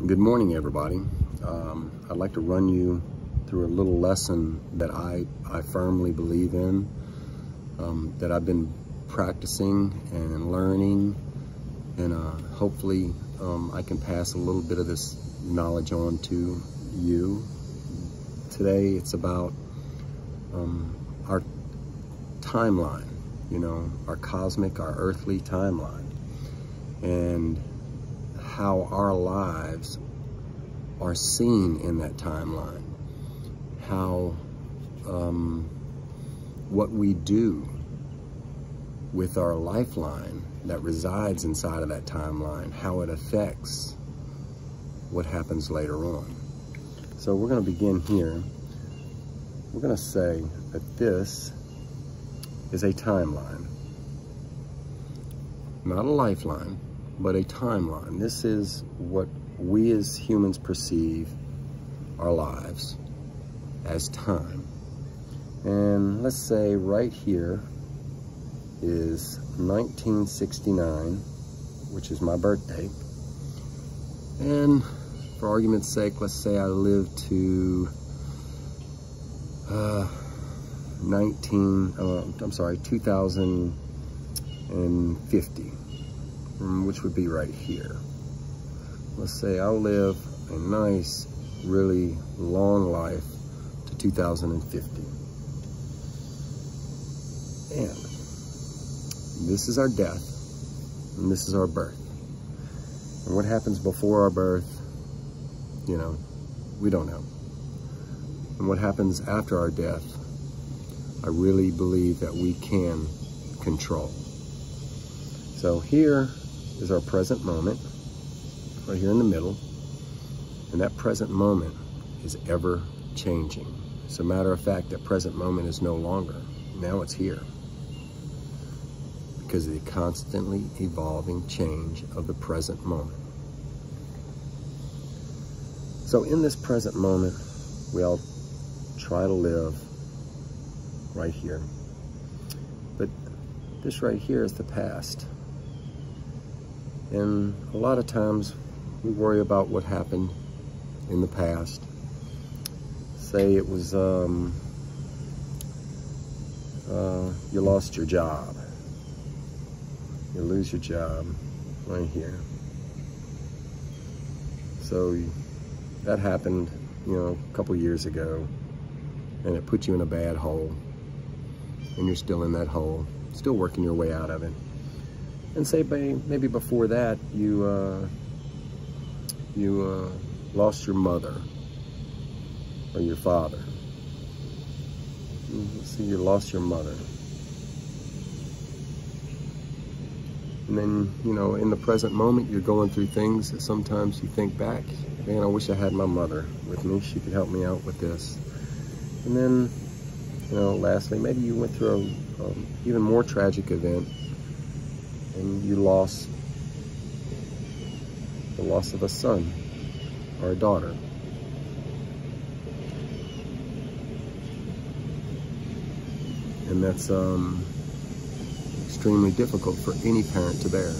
Good morning, everybody. I'd like to run you through a little lesson that I firmly believe in, that I've been practicing and learning, and hopefully I can pass a little bit of this knowledge on to you. Today it's about our timeline, our cosmic, our earthly timeline, and how our lives are seen in that timeline, how what we do with our lifeline that resides inside of that timeline, how it affects what happens later on. So we're going to begin here. We're going to say that this is a timeline, not a lifeline, but a timeline. This is what we as humans perceive our lives as time. And let's say right here is 1969, which is my birthday. And for argument's sake, let's say I live to 2050. Which would be right here. Let's say I'll live a nice, really long life to 2050. And this is our death, and this is our birth. And what happens before our birth, we don't know. And what happens after our death, I really believe that we can control. So here is our present moment, right here in the middle, and that present moment is ever changing. As a matter of fact, that present moment is no longer. Now it's here, because of the constantly evolving change of the present moment. So in this present moment, we all try to live right here. But this right here is the past. And a lot of times we worry about what happened in the past. Say it was, you lost your job. You lose your job right here. So that happened, a couple years ago, and it put you in a bad hole. And you're still in that hole, still working your way out of it. And say maybe before that you lost your mother or your father. Let's see, you lost your mother. And then, in the present moment, you're going through things that sometimes you think back, man, I wish I had my mother with me. She could help me out with this. And then, lastly, maybe you went through a even more tragic event, and you lost the loss of a son or a daughter. And that's extremely difficult for any parent to bear,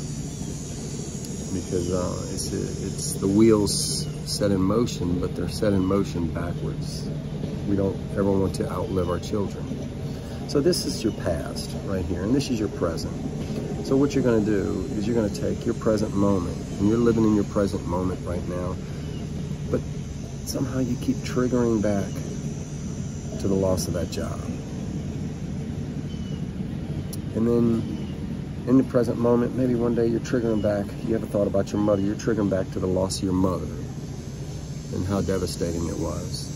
because it's the wheels set in motion, but they're set in motion backwards. We don't ever want to outlive our children. So this is your past right here, and this is your present. So what you're going to do is you're going to take your present moment, and you're living in your present moment right now, but somehow you keep triggering back to the loss of that job. And then in the present moment, maybe one day you're triggering back, you haven't thought about your mother, you're triggering back to the loss of your mother and how devastating it was.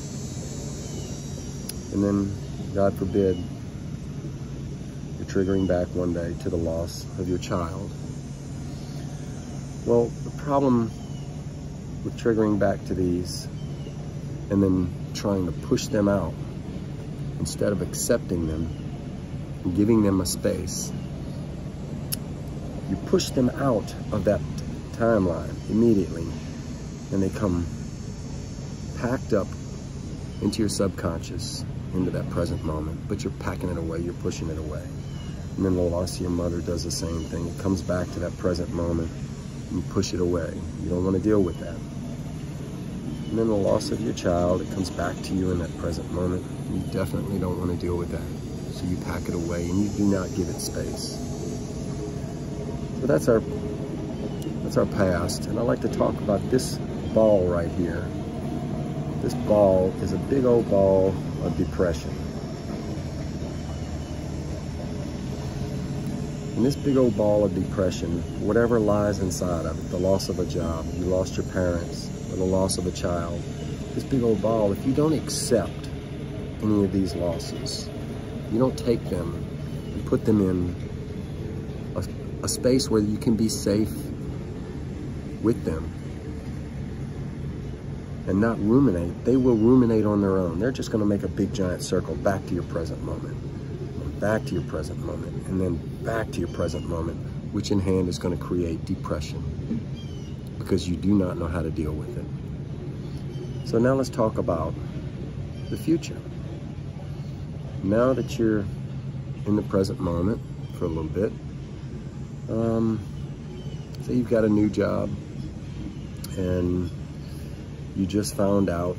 And then, God forbid, triggering back one day to the loss of your child. Well, the problem with triggering back to these and then trying to push them out instead of accepting them and giving them a space, you push them out of that timeline immediately, and they come packed up into your subconscious, into that present moment, but you're packing it away, you're pushing it away. And then the loss of your mother does the same thing. It comes back to that present moment, and you push it away. You don't want to deal with that. And then the loss of your child, it comes back to you in that present moment. You definitely don't want to deal with that. So you pack it away and you do not give it space. So that's our past. And I like to talk about this ball right here. This ball is a big old ball of depression. And this big old ball of depression, whatever lies inside of it, the loss of a job, you lost your parents, or the loss of a child, this big old ball, if you don't accept any of these losses, you don't take them and put them in a space where you can be safe with them and not ruminate, they will ruminate on their own. They're just going to make a big giant circle back to your present moment, back to your present moment, and then back to your present moment, which in hand is going to create depression because you do not know how to deal with it. So now let's talk about the future. Now that you're in the present moment for a little bit, say you've got a new job and you just found out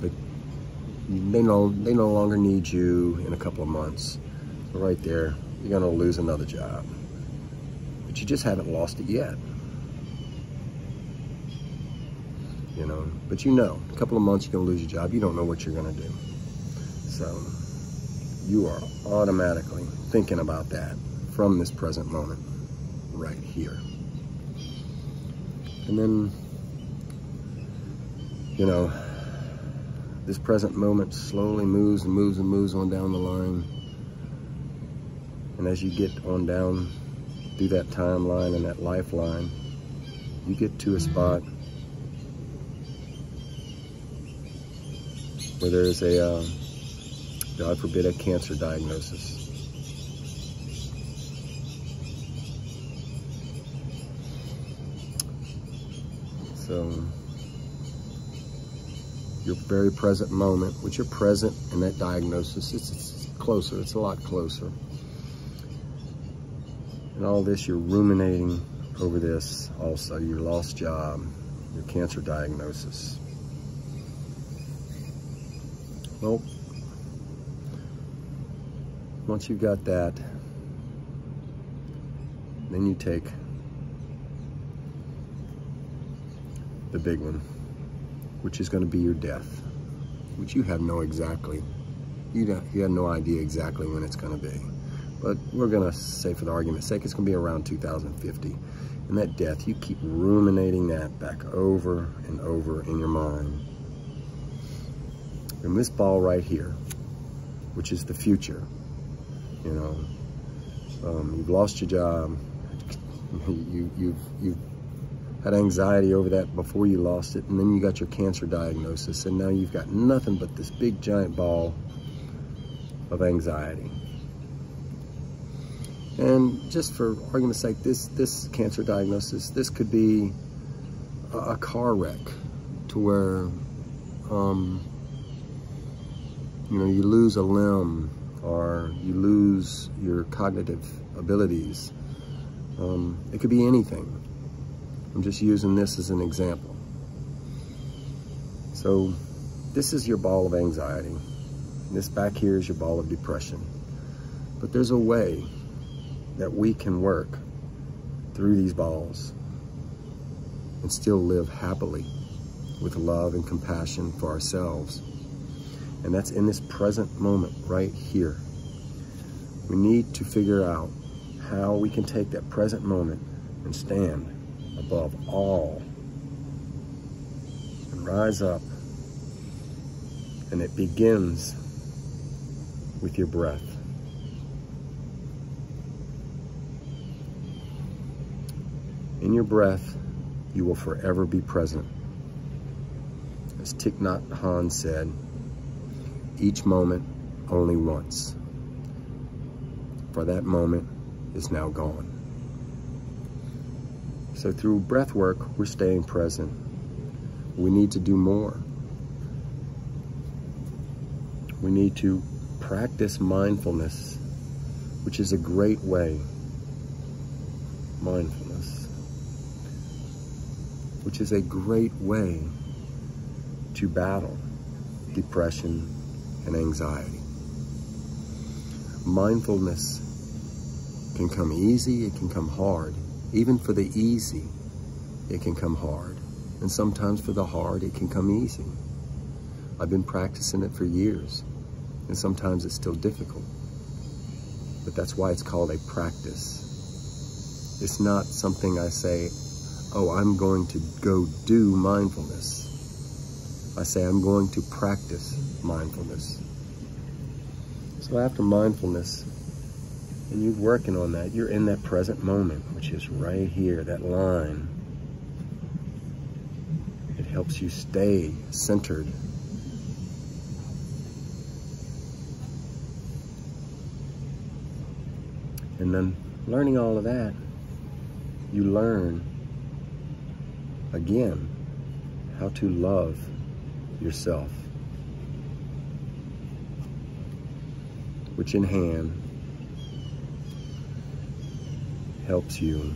that they no longer need you in a couple of months. So right there, you're gonna lose another job. But you just haven't lost it yet. You know, but you know, a couple of months you're gonna lose your job. You don't know what you're gonna do. So you are automatically thinking about that from this present moment right here. And then, you know, this present moment slowly moves and moves and moves on down the line. And as you get on down through that timeline and that lifeline, you get to a spot where there is a, God forbid, a cancer diagnosis. So, your very present moment, which you're present in that diagnosis, it's closer, it's a lot closer. And all this, you're ruminating over this also, your lost job, your cancer diagnosis. Well, once you've got that, then you take the big one, which is going to be your death, which you have no exactly, you have no idea exactly when it's going to be. But we're going to say, for the argument's sake, it's going to be around 2050. And that death, you keep ruminating that back over and over in your mind. And this ball right here, which is the future, you know, you've lost your job, you've had anxiety over that before you lost it, and then you got your cancer diagnosis, and now you've got nothing but this big giant ball of anxiety. And just for argument's sake, this cancer diagnosis, this could be a car wreck to where, you know, you lose a limb or you lose your cognitive abilities. It could be anything. I'm just using this as an example. So this is your ball of anxiety. This back here is your ball of depression. But there's a way that we can work through these balls and still live happily with love and compassion for ourselves. And that's in this present moment right here. We need to figure out how we can take that present moment and stand above all and rise up. And it begins with your breath. In your breath, you will forever be present. As Thich Nhat Hanh said, each moment only once, for that moment is now gone. So through breath work, we're staying present. We need to do more. We need to practice mindfulness, which is a great way, which is a great way to battle depression and anxiety. Mindfulness can come easy, it can come hard. Even for the easy, it can come hard. And sometimes for the hard, it can come easy. I've been practicing it for years, and sometimes it's still difficult. But that's why it's called a practice. It's not something I say, oh, I'm going to go do mindfulness. I say I'm going to practice mindfulness. So after mindfulness, and you're working on that, you're in that present moment, which is right here, that line. It helps you stay centered. And then learning all of that, you learn again how to love yourself, which in hand helps you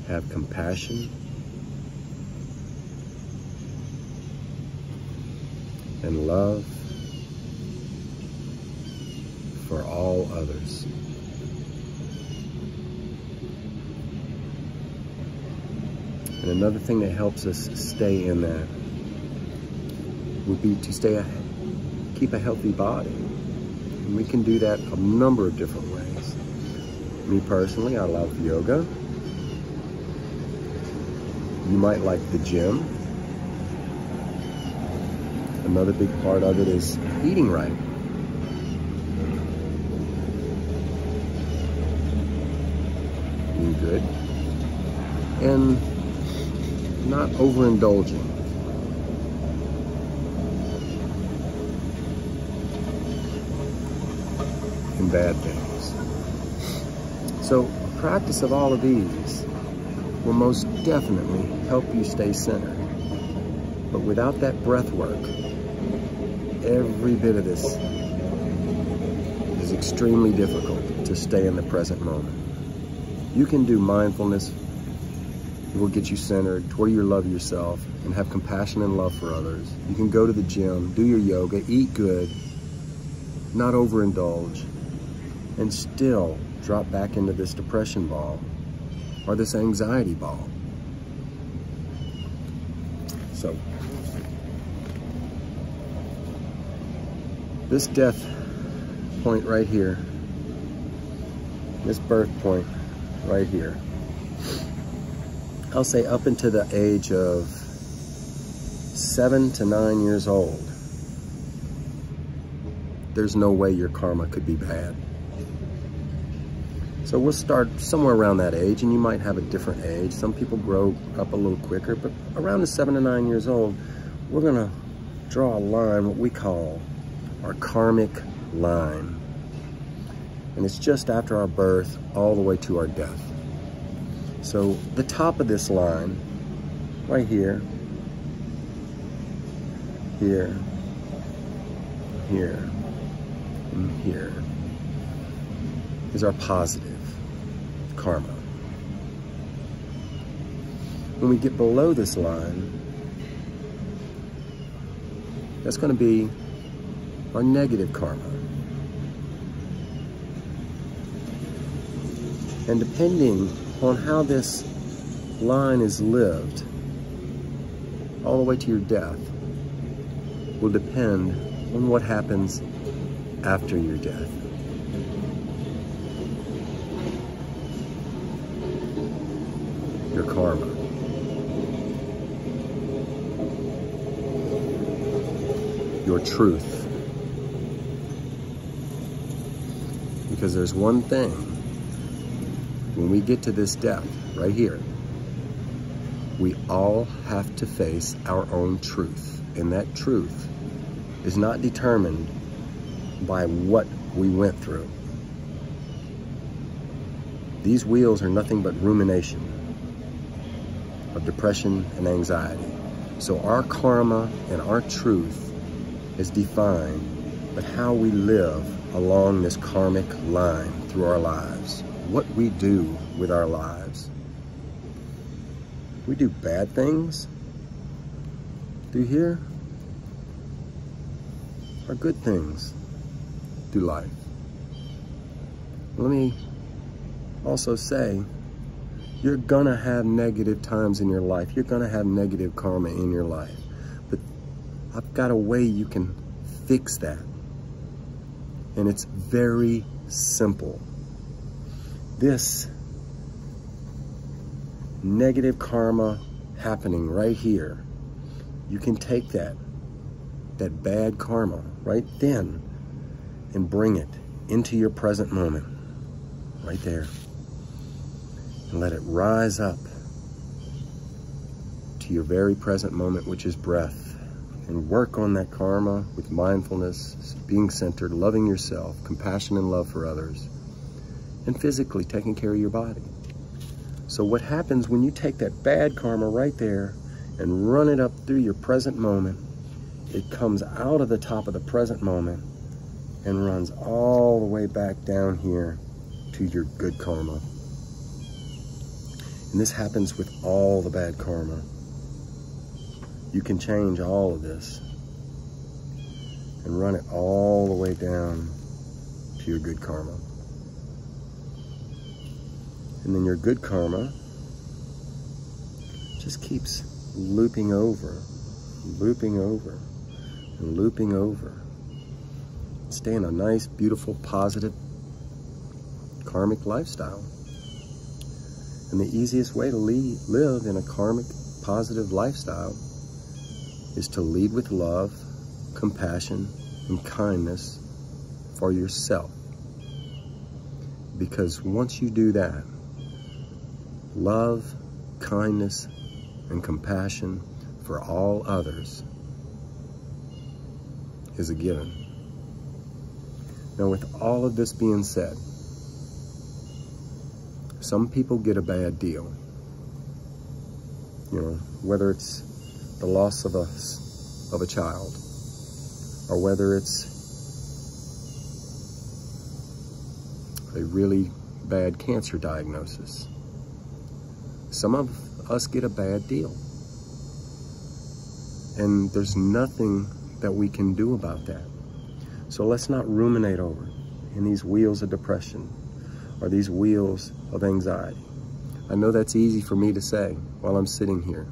have compassion and love for all others. And another thing that helps us stay in that would be to keep a healthy body. And we can do that a number of different ways. Me personally, I love yoga. You might like the gym. Another big part of it is eating right. Eating good. And not overindulging. In bad things. So a practice of all of these will most definitely help you stay centered. But without that breath work, every bit of this is extremely difficult to stay in the present moment. You can do mindfulness. It will get you centered to where you love yourself and have compassion and love for others. You can go to the gym, do your yoga, eat good, not overindulge, and still drop back into this depression ball or this anxiety ball. So, this death point right here, this birth point right here, I'll say up into the age of 7 to 9 years old, there's no way your karma could be bad. So we'll start somewhere around that age, and you might have a different age. Some people grow up a little quicker, but around the 7 to 9 years old, we're gonna draw a line, what we call our karmic line. And it's just after our birth all the way to our death. So the top of this line, right here, here, here, and here, is our positive karma. When we get below this line, that's going to be our negative karma. And depending on how this line is lived, all the way to your death, will depend on what happens after your death. Your karma. Your truth. Because there's one thing, when we get to this death, right here, we all have to face our own truth. And that truth is not determined by what we went through. These wheels are nothing but rumination of depression and anxiety. So our karma and our truth is defined by how we live along this karmic line through our lives. What we do with our lives. We do bad things, through here are good things through life. Let me also say, you're gonna have negative times in your life. You're gonna have negative karma in your life. But I've got a way you can fix that. And it's very simple. This negative karma happening right here, you can take that bad karma right then and bring it into your present moment, right there. And let it rise up to your very present moment, which is breath. And work on that karma with mindfulness, being centered, loving yourself, compassion and love for others, and physically taking care of your body. So what happens when you take that bad karma right there and run it up through your present moment, it comes out of the top of the present moment and runs all the way back down here to your good karma. And this happens with all the bad karma. You can change all of this and run it all the way down to your good karma. And then your good karma just keeps looping over, and looping over. Stay in a nice, beautiful, positive, karmic lifestyle. And the easiest way to live in a karmic, positive lifestyle is to lead with love, compassion, and kindness for yourself. Because once you do that, love, kindness, and compassion for all others is a given. Now, with all of this being said, some people get a bad deal. You know, whether it's the loss of a child, or whether it's a really bad cancer diagnosis. Some of us get a bad deal. And there's nothing that we can do about that. So let's not ruminate over in these wheels of depression or these wheels of anxiety. I know that's easy for me to say while I'm sitting here,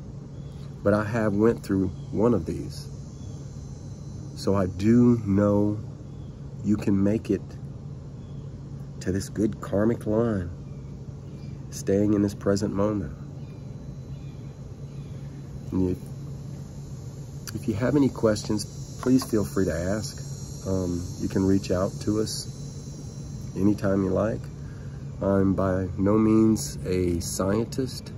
but I have went through one of these. So I do know you can make it to this good karmic line, staying in this present moment. And if you have any questions, please feel free to ask. You can reach out to us anytime you like. I'm by no means a scientist.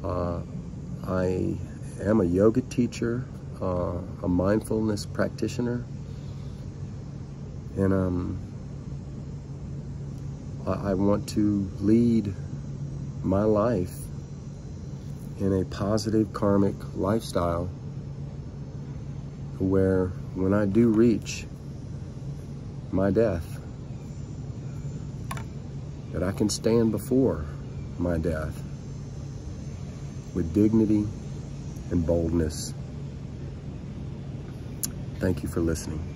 I am a yoga teacher, a mindfulness practitioner, and I want to lead my life in a positive karmic lifestyle where when I do reach my death, that I can stand before my death with dignity and boldness. Thank you for listening.